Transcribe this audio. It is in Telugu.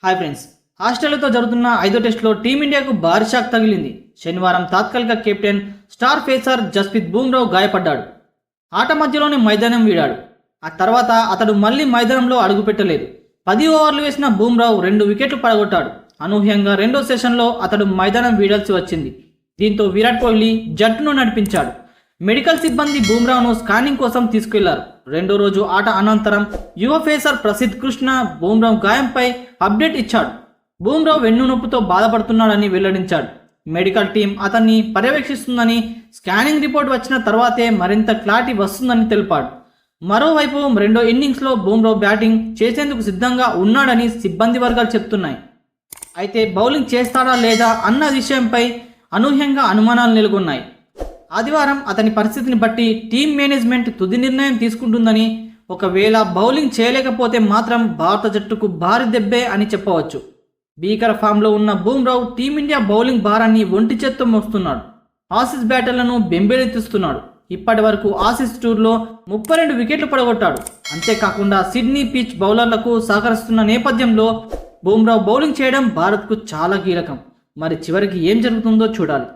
హాయ్ ఫ్రెండ్స్, ఆస్ట్రేలియాతో జరుగుతున్న 5వ టెస్టులో టీమిండియాకు భారీ షాక్ తగిలింది. శనివారం తాత్కాలిక కెప్టెన్ స్టార్ పేసర్ జస్ప్రీత్ బుమ్రాహ్ గాయపడ్డాడు. ఆట మధ్యలోనే మైదానం వీడాడు. ఆ తర్వాత అతడు మళ్లీ మైదానంలో అడుగుపెట్టలేదు. 10 ఓవర్లు వేసిన బుమ్రాహ్ 2 వికెట్లు పడగొట్టాడు. అనూహ్యంగా రెండో సెషన్లో అతడు మైదానం వీడాల్సి వచ్చింది. దీంతో విరాట్ కోహ్లీ జట్టును నడిపించాడు. మెడికల్ సిబ్బంది బుమ్రాహ్ను స్కానింగ్ కోసం తీసుకెళ్లారు. రెండో రోజు ఆట అనంతరం యువ పేసర్ ప్రసిద్ధ్ కృష్ణ బుమ్రాహ్ గాయంపై అప్డేట్ ఇచ్చాడు. బుమ్రాహ్ వెన్ను నొప్పితో బాధపడుతున్నాడని వెల్లడించాడు. మెడికల్ టీం అతన్ని పర్యవేక్షిస్తుందని, స్కానింగ్ రిపోర్ట్ వచ్చిన తర్వాతే మరింత క్లారిటీ వస్తుందని తెలిపాడు. మరోవైపు రెండో ఇన్నింగ్స్లో బుమ్రాహ్ బ్యాటింగ్ చేసేందుకు సిద్ధంగా ఉన్నాడని సిబ్బంది వర్గాలు చెప్తున్నాయి. అయితే బౌలింగ్ చేస్తాడా లేదా అన్న విషయంపై అనూహ్యంగా అనుమానాలు నెలకొన్నాయి. ఆదివారం అతని పరిస్థితిని బట్టి టీం మేనేజ్మెంట్ తుది నిర్ణయం తీసుకుంటుందని, ఒకవేళ బౌలింగ్ చేయలేకపోతే మాత్రం భారత జట్టుకు భారీ దెబ్బే అని చెప్పవచ్చు. భీకర ఫామ్లో ఉన్న బుమ్రాహ్ టీమిండియా బౌలింగ్ భారాన్ని ఒంటి చేత్తో మోస్తున్నాడు. ఆసీస్ బ్యాటర్లను బెంబేలెత్తిస్తున్నాడు. ఇప్పటి వరకు ఆసీస్ టూర్లో 32 వికెట్లు పడగొట్టాడు. అంతేకాకుండా సిడ్నీ పిచ్ బౌలర్లకు సహకరిస్తున్న నేపథ్యంలో బుమ్రాహ్ బౌలింగ్ చేయడం భారత్కు చాలా కీలకం. మరి చివరికి ఏం జరుగుతుందో చూడాలి.